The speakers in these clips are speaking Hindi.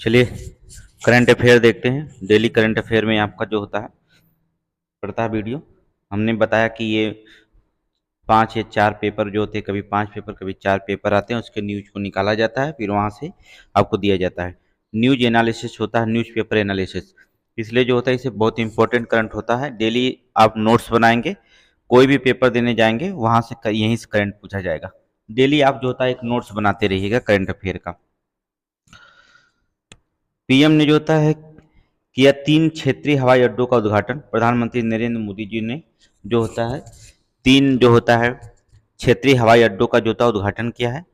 चलिए करंट अफेयर देखते हैं। डेली करंट अफेयर में आपका जो होता है पढ़ता है वीडियो। हमने बताया कि ये 5 या 4 पेपर जो होते हैं, कभी 5 पेपर कभी 4 पेपर आते हैं, उसके न्यूज को निकाला जाता है, फिर वहाँ से आपको दिया जाता है। न्यूज एनालिसिस होता है, न्यूज पेपर एनालिसिस। इसलिए जो होता है इसे बहुत इंपॉर्टेंट करंट होता है। डेली आप नोट्स बनाएंगे, कोई भी पेपर देने जाएंगे वहाँ से यहीं से करंट पूछा जाएगा। डेली आप जो होता है एक नोट्स बनाते रहिएगा करंट अफेयर का। पीएम ने जो होता है किया 3 क्षेत्रीय हवाई अड्डों का उद्घाटन। प्रधानमंत्री नरेंद्र मोदी जी ने जो होता है 3 जो होता है क्षेत्रीय हवाई अड्डों का जो होता है उद्घाटन किया है।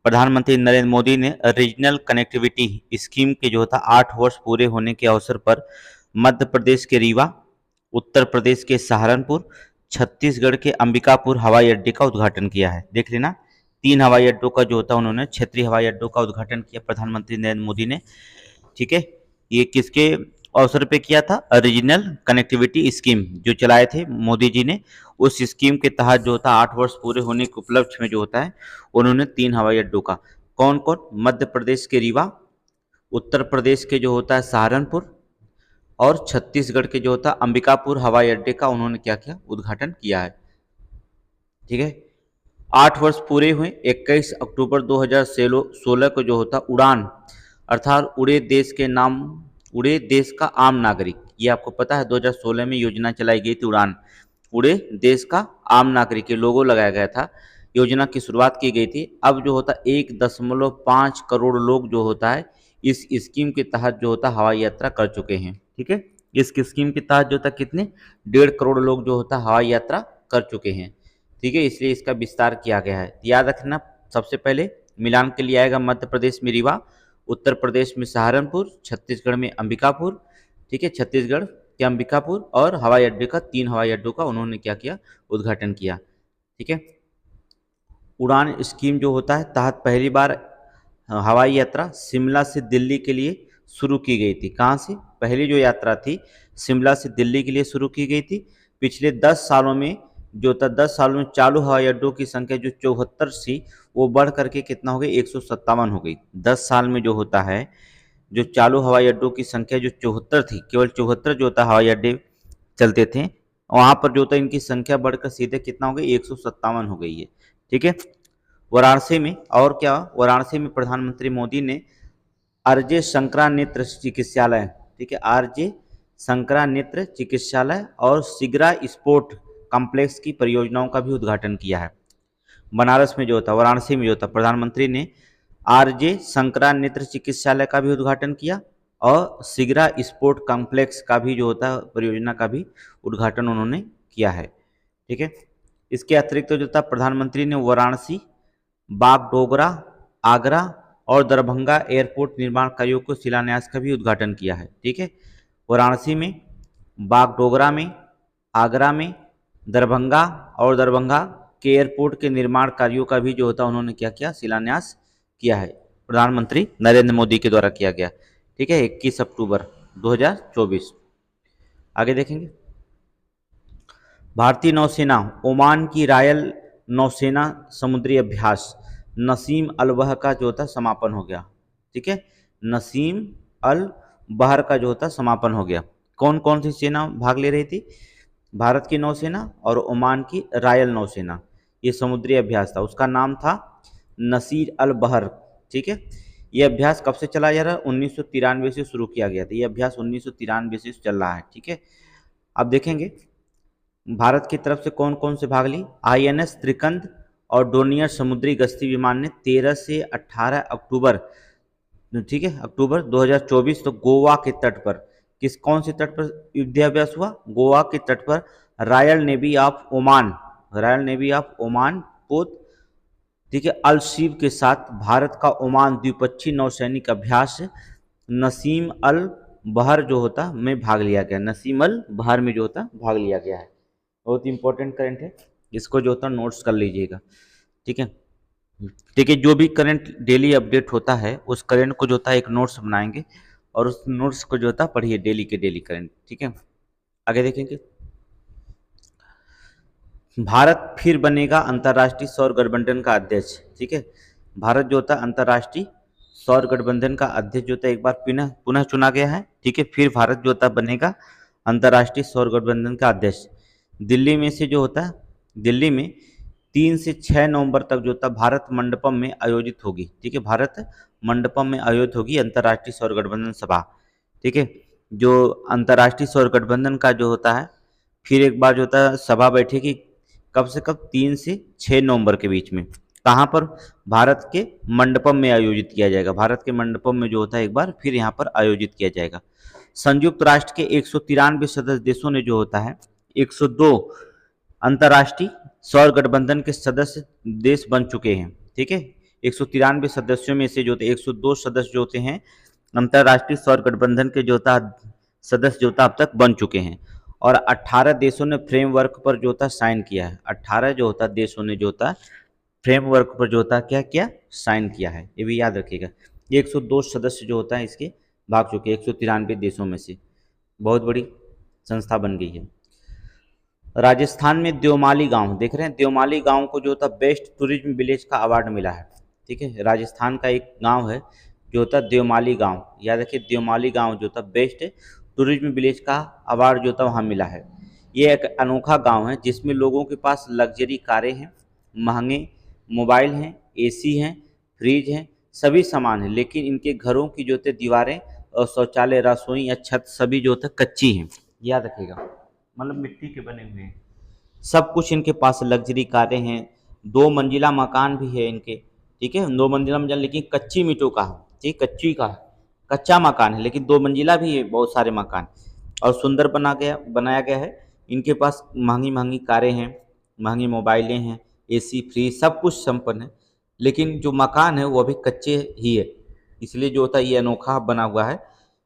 प्रधानमंत्री नरेंद्र मोदी ने रीजनल कनेक्टिविटी स्कीम के जो होता 8 वर्ष पूरे होने के अवसर पर मध्य प्रदेश के रीवा, उत्तर प्रदेश के सहारनपुर, छत्तीसगढ़ के अंबिकापुर हवाई अड्डे का उद्घाटन किया है। देख लेना, 3 हवाई अड्डों का जो होता है उन्होंने क्षेत्रीय हवाई अड्डों का उद्घाटन किया प्रधानमंत्री नरेंद्र मोदी ने। ठीक है, ये किसके अवसर पे किया था? रीजनल कनेक्टिविटी स्कीम जो चलाए थे मोदी जी ने, उस स्कीम के तहत जो होता है 8 वर्ष पूरे होने के उपलक्ष्य में जो होता है उन्होंने 3 हवाई अड्डों का, कौन कौन? मध्य प्रदेश के रीवा, उत्तर प्रदेश के जो होता है सहारनपुर और छत्तीसगढ़ के जो होता है अंबिकापुर हवाई अड्डे का उन्होंने क्या किया? उद्घाटन किया है। ठीक है, 8 वर्ष पूरे हुए। 21 अक्टूबर 2016 को जो होता उड़ान अर्थात उड़े देश के नाम, उड़े देश का आम नागरिक, ये आपको पता है 2016 में योजना चलाई गई थी उड़ान, उड़े देश का आम नागरिक के लोगो लगाया गया था, योजना की शुरुआत की गई थी। अब जो होता 1.5 करोड़ लोग जो होता है इस स्कीम के तहत जो होता हवाई यात्रा कर चुके हैं। ठीक है, इस स्कीम के तहत जो होता कितने 1.5 करोड़ लोग जो होता हवाई यात्रा कर चुके हैं। ठीक है, इसलिए इसका विस्तार किया गया है। याद रखना, सबसे पहले मिलान के लिए आएगा मध्य प्रदेश में रीवा, उत्तर प्रदेश में सहारनपुर, छत्तीसगढ़ में अंबिकापुर। ठीक है, छत्तीसगढ़ के अंबिकापुर और हवाई अड्डे का 3 हवाई अड्डों का उन्होंने क्या किया? उद्घाटन किया। ठीक है, उड़ान स्कीम जो होता है तहत पहली बार हवाई यात्रा शिमला से दिल्ली के लिए शुरू की गई थी। कहाँ से? पहली जो यात्रा थी शिमला से दिल्ली के लिए शुरू की गई थी। पिछले 10 सालों में जो था 10 सालों में चालू हवाई अड्डों की संख्या जो 74 थी वो बढ़ करके कितना हो गई? 157 हो गई। 10 साल में जो होता है जो चालू हवाई अड्डों की संख्या जो 74 थी, केवल 74 जो होता हवाई अड्डे चलते थे, वहां पर जो होता है इनकी संख्या बढ़कर सीधे कितना हो गई? 157 हो गई है। ठीक है, वाराणसी में और क्या? वाराणसी में प्रधानमंत्री मोदी ने आरजे शंकरा नेत्र चिकित्सालय, ठीक है, आरजे शंकरा नेत्र चिकित्सालय और सिगरा स्पोर्ट कॉम्प्लेक्स की परियोजनाओं का भी उद्घाटन किया है। बनारस में जो था, वाराणसी में जो था, प्रधानमंत्री ने आरजे शंकरा नेत्र चिकित्सालय का भी उद्घाटन किया और सिगरा स्पोर्ट कॉम्प्लेक्स का भी जो होता है परियोजना का भी उद्घाटन उन्होंने किया है। ठीक है, इसके अतिरिक्त तो जो था प्रधानमंत्री ने वाराणसी, बागडोगरा, आगरा और दरभंगा एयरपोर्ट निर्माण कार्यों को शिलान्यास का भी उद्घाटन किया है। ठीक है, वाराणसी में, बागडोगरा में, आगरा में, दरभंगा और दरभंगा के एयरपोर्ट के निर्माण कार्यों का भी जो होता उन्होंने क्या किया? शिलान्यास किया है। प्रधानमंत्री नरेंद्र मोदी के द्वारा किया गया। ठीक है, 21 अक्टूबर 2024। आगे देखेंगे, भारतीय नौसेना ओमान की रॉयल नौसेना समुद्री अभ्यास नसीम अल बहर का जो होता समापन हो गया। ठीक है, नसीम अल बहर का जो होता समापन हो गया। कौन कौन सी सेना भाग ले रही थी? भारत की नौसेना और ओमान की रॉयल नौसेना, ये समुद्री अभ्यास था, उसका नाम था नसीर अल बहर। ठीक है, ये अभ्यास कब से चला जा रहा है? 1993 से शुरू किया गया था। ये अभ्यास 1993 से चल रहा है। ठीक है, अब देखेंगे भारत की तरफ से कौन कौन से भाग ली। आईएनएस त्रिकंद और डोनियर समुद्री गश्ती विमान ने 13 से 18 अक्टूबर, ठीक है, अक्टूबर 2024 तो गोवा के तट पर, किस कौन से तट पर युद्धाभ्यास हुआ? गोवा के तट पर royal navy of Oman, royal navy of Oman पोत, ठीक है, अल शीब के साथ भारत का ओमान द्विपक्षीय नौसैनिक अभ्यास नसीम अल बहर जो होता में भाग लिया गया। नसीम अल बहर में जो होता भाग लिया गया है। बहुत इंपॉर्टेंट करंट है, इसको जो होता नोट्स कर लीजिएगा। ठीक है, ठीक है, जो भी करंट डेली अपडेट होता है उस करंट को जो होता है एक नोट्स बनाएंगे और उस नोट्स को जो होता पढ़िए डेली के डेली करंट। ठीक है, आगे देखेंगे, भारत फिर बनेगा अंतर्राष्ट्रीय सौर गठबंधन का अध्यक्ष। ठीक है, भारत जो होता है अंतर्राष्ट्रीय सौर गठबंधन का अध्यक्ष जो था एक बार पुनः पुनः चुना गया है। ठीक है, फिर भारत जो था बनेगा अंतर्राष्ट्रीय सौर गठबंधन का अध्यक्ष। दिल्ली में से जो होता है, दिल्ली में 3 से 6 नवंबर तक जो था भारत मंडपम में आयोजित होगी। ठीक है, भारत मंडपम में आयोजित होगी अंतर्राष्ट्रीय सौर गठबंधन सभा। ठीक है, जो अंतर्राष्ट्रीय सौर गठबंधन का जो होता है फिर एक बार जो होता है सभा बैठेगी कब से कब, 3 से 6 नवंबर के बीच में। कहाँ पर? भारत के मंडपम में आयोजित किया जाएगा। भारत के मंडपम में जो होता है एक बार फिर यहाँ पर आयोजित किया जाएगा। संयुक्त राष्ट्र के 193 सदस्य देशों ने जो होता है 102 अंतर्राष्ट्रीय सौर गठबंधन के सदस्य देश बन चुके हैं। ठीक है, 193 सदस्यों में से जो होते 102 सदस्य जो होते हैं अंतर्राष्ट्रीय सौर गठबंधन के जो होता सदस्य जो होता अब तक बन चुके हैं। और 18 देशों ने फ्रेमवर्क पर जो होता साइन किया है। 18 जो होता देशों ने जो होता फ्रेमवर्क पर जो होता क्या किया, साइन किया है। ये भी याद रखिएगा। ये 102 सदस्य जो होता है इसके भाग चुके हैं 193 देशों में से। बहुत बड़ी संस्था बन गई है। राजस्थान में देवमाली गांव देख रहे हैं, देवमाली गांव को जो होता बेस्ट टूरिज्म विलेज का अवार्ड मिला है। ठीक है, राजस्थान का एक गांव है जो होता देवमाली गांव, याद रखिए देवमाली गांव जो होता बेस्ट टूरिज्म विलेज का अवार्ड जो होता वहाँ मिला है। ये एक अनोखा गांव है जिसमें लोगों के पास लग्जरी कारें हैं, महंगे मोबाइल हैं, एसी हैं, फ्रिज हैं, सभी सामान हैं, लेकिन इनके घरों की जो होते दीवारें और शौचालय, रसोई या छत सभी जो होता कच्ची हैं। याद रखिएगा, मतलब मिट्टी के बने हुए हैं। सब कुछ इनके पास लग्जरी कारें हैं, 2 मंजिला मकान भी है इनके। ठीक है, 2 मंजिला मकान लेकिन कच्ची ईंटों का है। ठीक, कच्ची का है, कच्चा मकान है, लेकिन 2 मंजिला भी है बहुत सारे मकान, और सुंदर बनाया गया है। इनके पास महंगी महंगी कारें हैं, महंगी मोबाइलें हैं, एसी फ्रिज सब कुछ संपन्न है, लेकिन जो मकान है वो अभी कच्चे ही है। इसलिए जो होता है ये अनोखा बना हुआ है।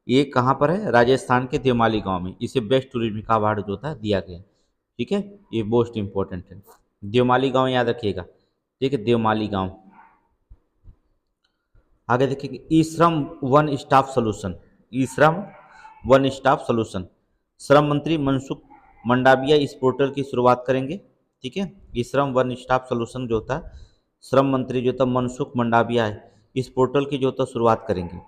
ये कहाँ पर है? राजस्थान के देवमाली गांव में। इसे बेस्ट टूरिज्म का अवार्ड जो होता है दिया गया है। ठीक है, ये मोस्ट इंपॉर्टेंट है। देवमाली गांव याद रखिएगा। ठीक है, देवमाली गांव। आगे देखिए, ई श्रम वन स्टॉप सोल्यूशन। ई श्रम वन स्टॉप सोल्यूशन, श्रम मंत्री मनसुख मंडाविया इस पोर्टल की शुरुआत करेंगे। ठीक है, ई श्रम वन स्टॉप सोल्यूशन जो होता है श्रम मंत्री जो होता मनसुख मंडाविया है इस पोर्टल की जो होता शुरुआत करेंगे।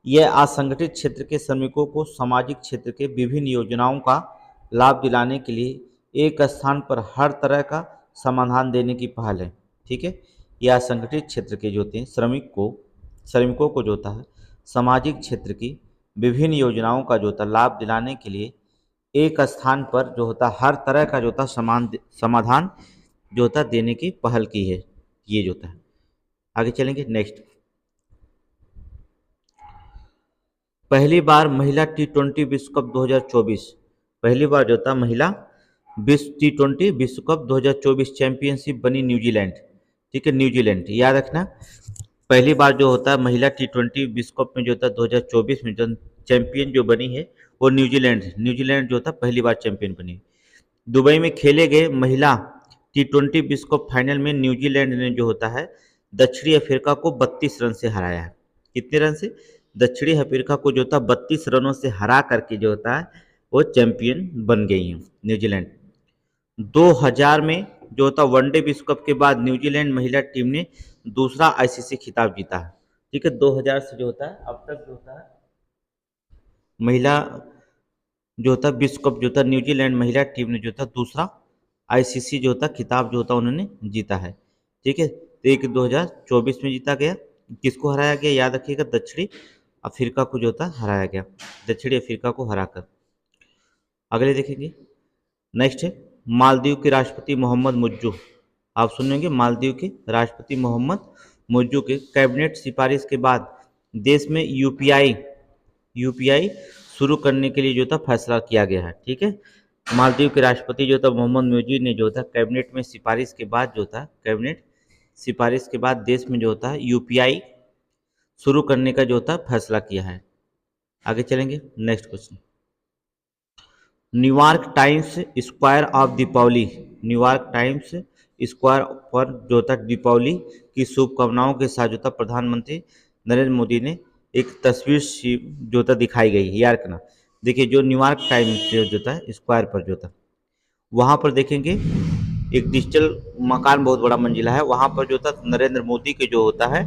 यह असंगठित क्षेत्र के श्रमिकों को सामाजिक क्षेत्र के विभिन्न योजनाओं का लाभ दिलाने के लिए एक स्थान पर हर तरह का समाधान देने की पहल है। ठीक है, यह असंगठित क्षेत्र के जो होते हैं श्रमिकों को जो होता है सामाजिक क्षेत्र की विभिन्न योजनाओं का जो होता लाभ दिलाने के लिए एक स्थान पर जो होता हर तरह का जो होता समाधान जो होता देने की पहल की है। ये जो होता है, आगे चलेंगे। नेक्स्ट, पहली बार महिला T20 विश्व कप 2024, पहली बार जो था महिला T20 विश्व कप 2024 चैंपियनशिप बनी न्यूजीलैंड। ठीक है, न्यूजीलैंड याद रखना। पहली बार जो होता है महिला T20 विश्व कप में जो होता है 2024 में जो चैंपियन जो बनी है वो न्यूजीलैंड जो होता पहली बार चैंपियन बनी। दुबई में खेले गए महिला T20 विश्व कप फाइनल में न्यूजीलैंड ने जो होता है दक्षिणी अफ्रीका को 32 रन से हराया है। कितने रन से? दक्षिणी अफ्रीका को जो था 32 रनों से हरा करके जो होता है वो चैंपियन बन गई है न्यूजीलैंड। 2000 में जो होता वनडे विश्व कप के बाद न्यूजीलैंड महिला टीम ने दूसरा आईसीसी खिताब जीता है। ठीक है, 2000 से जो होता है अब तक जो होता है महिला जो होता विश्व कप जो होता न्यूजीलैंड महिला टीम ने जो होता दूसरा आईसीसी जो होता खिताब जो होता उन्होंने जीता है। ठीक है, तो एक 2024 में जीता गया। किसको हराया गया? याद रखिएगा, दक्षिणी अफ्रीका को जो होता हराया गया, दक्षिणी अफ्रीका को हराकर। अगले देखेंगे। नेक्स्ट है मालदीव के राष्ट्रपति मोहम्मद मुज्जू। आप सुनेंगे मालदीव के राष्ट्रपति मोहम्मद मुज्जू के कैबिनेट सिफारिश के बाद देश में यूपीआई शुरू करने के लिए जो था फैसला किया गया है। ठीक है, मालदीव के राष्ट्रपति जो था मोहम्मद मुज्जू ने जो था कैबिनेट में सिफारिश के बाद जो था कैबिनेट सिफारिश के बाद देश में जो होता है यूपीआई शुरू करने का जो होता है फैसला किया है। आगे चलेंगे। Next question, New York Times Square of Deepavali. New York Times Square पर जो होता दीपावली की शुभकामनाओं के साथ जो था प्रधानमंत्री नरेंद्र मोदी ने एक तस्वीर जो होता दिखाई गई। याद रखना, देखिए जो न्यूयॉर्क टाइम्स जो था स्क्वायर पर जो था वहाँ पर देखेंगे एक डिजिटल मकान बहुत बड़ा मंजिला है, वहाँ पर जो था नरेंद्र मोदी के जो होता है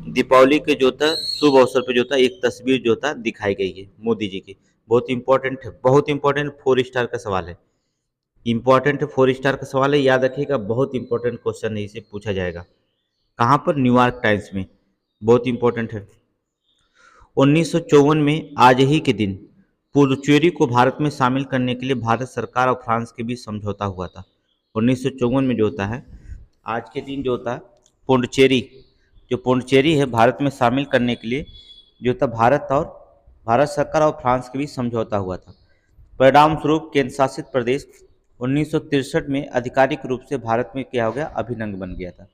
दीपावली के जो था शुभ अवसर पे जो था एक तस्वीर जो था दिखाई गई है मोदी जी की। बहुत इंपॉर्टेंट है, बहुत इंपॉर्टेंट 4 स्टार का सवाल है। इंपॉर्टेंट 4 स्टार का सवाल है, याद रखिएगा, बहुत इंपॉर्टेंट क्वेश्चन है, इसे पूछा जाएगा। कहाँ पर? न्यूयॉर्क टाइम्स में। बहुत इंपॉर्टेंट है। 1954 में आज ही के दिन पुडुचेरी को भारत में शामिल करने के लिए भारत सरकार और फ्रांस के बीच समझौता हुआ था। 1954 में जो होता है आज के दिन जो होता है पुडुचेरी, जो पुडुचेरी है भारत में शामिल करने के लिए जो था भारत सरकार और फ्रांस के बीच समझौता हुआ था। परिणाम स्वरूप केंद्र शासित प्रदेश 1963 में आधिकारिक रूप से भारत में क्या हो गया? अभिन्न अंग बन गया था।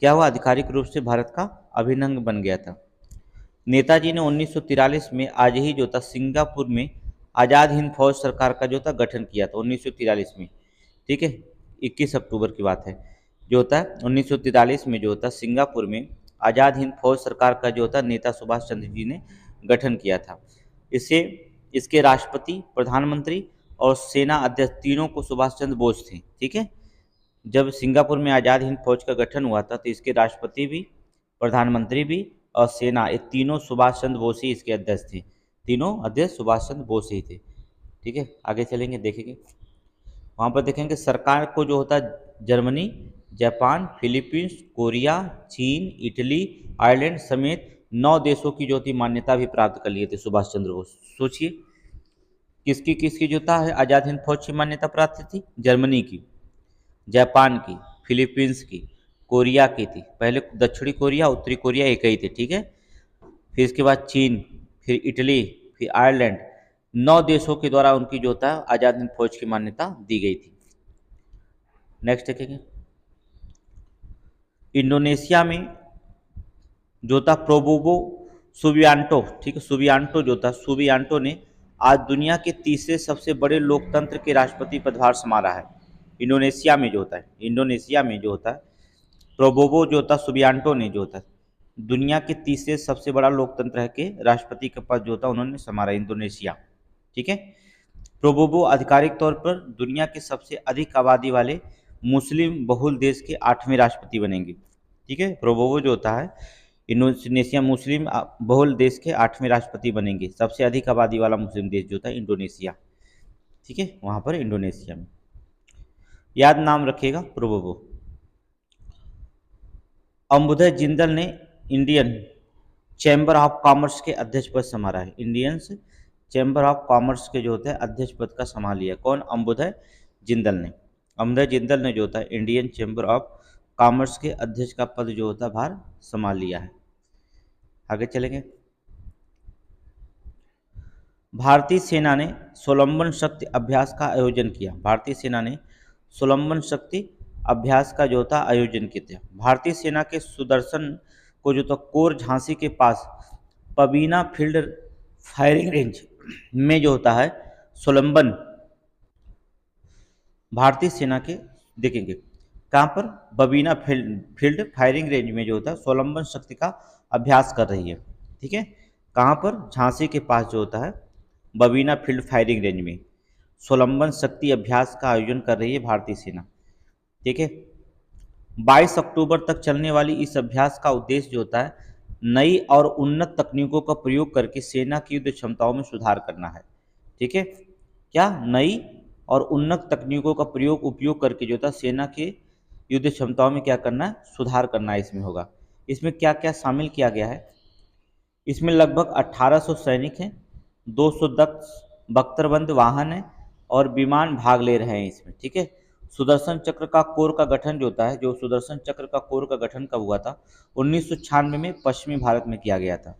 क्या हुआ? आधिकारिक रूप से भारत का अभिन्न अंग बन गया था। नेताजी ने 1943 में आज ही जो था सिंगापुर में आज़ाद हिंद फौज सरकार का जो था गठन किया था 1943 में। ठीक है, 21 अक्टूबर की बात है। जो होता है 1943 में जो होता सिंगापुर में आज़ाद हिंद फौज सरकार का जो होता नेता सुभाष चंद्र जी ने गठन किया था। इसे इसके राष्ट्रपति, प्रधानमंत्री और सेना अध्यक्ष तीनों को सुभाष चंद्र बोस थे। ठीक है, जब सिंगापुर में आज़ाद हिंद फौज का गठन हुआ था तो इसके राष्ट्रपति भी, प्रधानमंत्री भी और सेना, ये तीनों सुभाष चंद्र बोस ही इसके अध्यक्ष थे। तीनों अध्यक्ष सुभाष चंद्र बोस ही थे। ठीक है, आगे चलेंगे, देखेंगे। वहाँ पर देखेंगे सरकार को जो होता है जर्मनी, जापान, फिलीपींस, कोरिया, चीन, इटली, आयरलैंड समेत 9 देशों की जो थी मान्यता भी प्राप्त कर लिए थे सुभाष चंद्र बोस। सोचिए किसकी किसकी जो था है आज़ाद हिंद फौज की मान्यता प्राप्त थी? जर्मनी की, जापान की, फिलीपींस की, कोरिया की थी। पहले दक्षिणी कोरिया, उत्तरी कोरिया एक ही थे। ठीक है, फिर इसके बाद चीन, फिर इटली, फिर आयरलैंड, 9 देशों के द्वारा उनकी जो था आज़ाद हिंद फौज की मान्यता दी गई थी। नेक्स्ट देखेंगे, इंडोनेशिया में जो था प्रोबोवो सुबियांटो, ठीक है, सुबियांटो जो था, सुबियांटो ने आज दुनिया के तीसरे सबसे बड़े लोकतंत्र के राष्ट्रपति पदभार संभाला है। इंडोनेशिया में जो होता है, इंडोनेशिया में जो होता है प्रोबोवो जो था सुबियांटो ने जो होता दुनिया के तीसरे सबसे बड़ा लोकतंत्र है के राष्ट्रपति का पद जो था उन्होंने संभाला, इंडोनेशिया। ठीक है, प्रोबोवो आधिकारिक तौर पर दुनिया के सबसे अधिक आबादी वाले मुस्लिम बहुल देश के 8वें राष्ट्रपति बनेंगे। ठीक है, प्रोबोवो जो होता है इंडोनेशिया मुस्लिम बहुल देश के 8वें राष्ट्रपति बनेंगे। सबसे अधिक आबादी वाला मुस्लिम देश जो था इंडोनेशिया। ठीक है, वहाँ पर इंडोनेशिया में, याद नाम रखिएगा प्रोबोवो। अंबुधय जिंदल ने इंडियन चैम्बर ऑफ कॉमर्स के अध्यक्ष पद संभाला है। इंडियन चैम्बर ऑफ कॉमर्स के जो होते हैं अध्यक्ष पद का संभाल लिया कौन? अंबुधय जिंदल ने। अंबुधय जिंदल ने जो होता है इंडियन चैम्बर ऑफ कॉमर्स के अध्यक्ष का पद जो होता है भार संभाल लिया है। आगे चलेंगे, भारतीय सेना ने सोलंबन शक्ति अभ्यास का आयोजन किया। भारतीय सेना ने सोलंबन शक्ति अभ्यास का जो था आयोजन किया था। भारतीय सेना के सुदर्शन को जो था कोर झांसी के पास पबीना फील्ड फायरिंग रेंज में जो होता है सोलंबन, भारतीय सेना के देखेंगे कहाँ पर? बबीना फील्ड फायरिंग रेंज में जो होता है सोलंबन शक्ति का अभ्यास कर रही है। ठीक है, कहाँ पर? झांसी के पास जो होता है बबीना फील्ड फायरिंग रेंज में सोलंबन शक्ति अभ्यास का आयोजन कर रही है भारतीय सेना। ठीक है, 22 अक्टूबर तक चलने वाली इस अभ्यास का उद्देश्य जो होता है नई और उन्नत तकनीकों का प्रयोग करके सेना की युद्ध क्षमताओं में सुधार करना है। ठीक है, क्या? नई और उन्नत तकनीकों का उपयोग करके जो था सेना के युद्ध क्षमताओं में क्या करना है? सुधार करना है इसमें होगा। इसमें क्या क्या शामिल किया गया है? इसमें लगभग 1800 सैनिक हैं, 210 बख्तरबंद वाहन है और विमान भाग ले रहे हैं इसमें। ठीक है, सुदर्शन चक्र का कोर का गठन जो होता है, जो सुदर्शन चक्र का कोर का गठन कब हुआ था? 1996 में पश्चिमी भारत में किया गया था।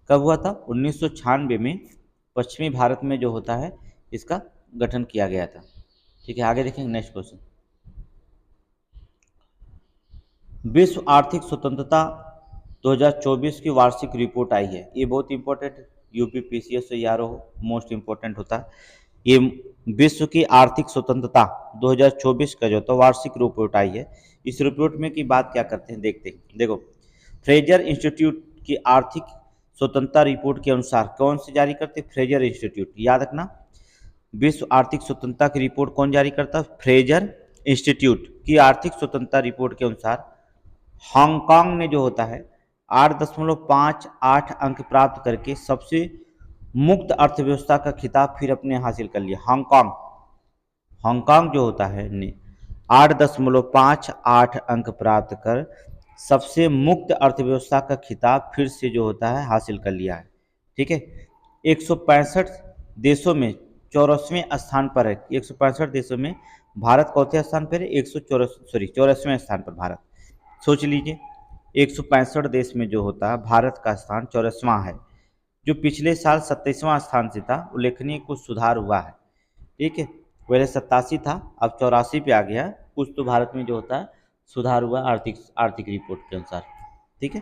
कब हुआ था? 1996 में पश्चिमी भारत में जो होता है इसका गठन किया गया था। ठीक है, आगे देखेंगे नेक्स्ट क्वेश्चन। विश्व आर्थिक स्वतंत्रता 2024 की वार्षिक रिपोर्ट आई है। ये बहुत इंपॉर्टेंट है, यूपीपीसीएस से यारो मोस्ट इंपॉर्टेंट होता है। ये विश्व की आर्थिक स्वतंत्रता 2024 का जो था वार्षिक रिपोर्ट आई है। इस रिपोर्ट में की बात क्या करते हैं देखते हैं। देखो, फ्रेजर इंस्टीट्यूट की आर्थिक स्वतंत्रता रिपोर्ट के अनुसार कौन से जारी करते? फ्रेजर इंस्टीट्यूट, याद रखना। विश्व आर्थिक स्वतंत्रता की रिपोर्ट कौन जारी करता है? फ्रेजर इंस्टीट्यूट की आर्थिक स्वतंत्रता रिपोर्ट के अनुसार हांगकांग ने जो होता है 8.58 अंक प्राप्त करके सबसे मुक्त अर्थव्यवस्था का खिताब फिर अपने हासिल कर लिया। हांगकांग, हांगकांग जो होता है ने 8.58 अंक प्राप्त कर सबसे मुक्त अर्थव्यवस्था का खिताब फिर से जो होता है हासिल कर लिया है। ठीक है, 165 देशों में 84वें स्थान पर है। 165 देशों में भारत कौथे स्थान पर है? 84वें स्थान पर भारत। सोच लीजिए, 165 देश में जो होता है भारत का स्थान 84वां है। जो पिछले साल 27वां स्थान से था, उल्लेखनीय कुछ सुधार हुआ है। ठीक है, पहले 87 था, अब 84 पे आ गया। कुछ तो भारत में जो होता है सुधार हुआ आर्थिक रिपोर्ट के अनुसार। ठीक है,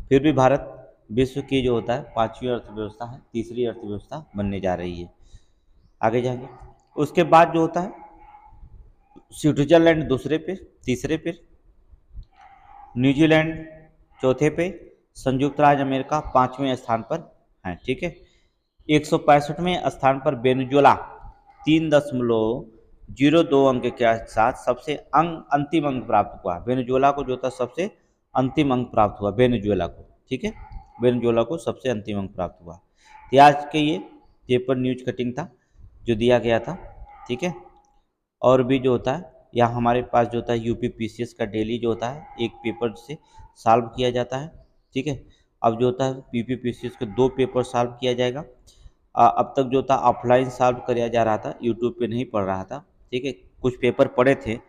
फिर भी भारत विश्व की जो होता है 5वीं अर्थव्यवस्था है, तीसरी अर्थव्यवस्था बनने जा रही है। आगे जाएंगे, उसके बाद जो होता है स्विट्जरलैंड दूसरे पे, तीसरे पे न्यूजीलैंड चौथे पे, संयुक्त राज्य अमेरिका 5वें स्थान पर है। ठीक है, 165वें स्थान पर वेनेजुएला 3.02 अंक के साथ सबसे अंतिम अंक प्राप्त हुआ। वेनेजुएला को जो था सबसे अंतिम अंक प्राप्त हुआ वेनेजुएला को। ठीक है, वेनेजुएला को सबसे अंतिम अंक प्राप्त हुआ। तो आज के ये पेपर न्यूज कटिंग था जो दिया गया था। ठीक है, और भी जो होता है यहाँ हमारे पास जो होता है यूपी पीसीएस का डेली जो होता है एक पेपर से सॉल्व किया जाता है। ठीक है, अब जो होता है यूपी पीसीएस के 2 पेपर सॉल्व किया जाएगा। अब तक जो था ऑफलाइन सॉल्व किया जा रहा था, यूट्यूब पे नहीं पढ़ रहा था। ठीक है, कुछ पेपर पढ़े थे,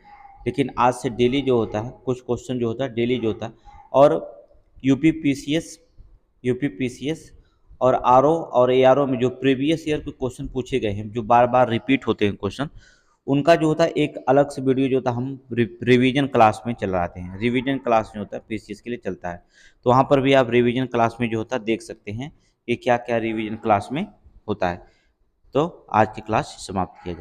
लेकिन आज से डेली जो होता है कुछ क्वेश्चन जो होता है डेली जो होता है। और यूपी पीसीएस और आरओ और एआरओ में जो प्रीवियस ईयर के क्वेश्चन पूछे गए हैं, जो बार बार रिपीट होते हैं क्वेश्चन, उनका जो होता है एक अलग से वीडियो जो होता है हम रिवीजन क्लास में चलाते हैं। रिवीजन क्लास जो होता है पीसीएस के लिए चलता है, तो वहाँ पर भी आप रिवीजन क्लास में जो होता है देख सकते हैं कि क्या क्या रिवीजन क्लास में होता है। तो आज की क्लास समाप्त किया जाए।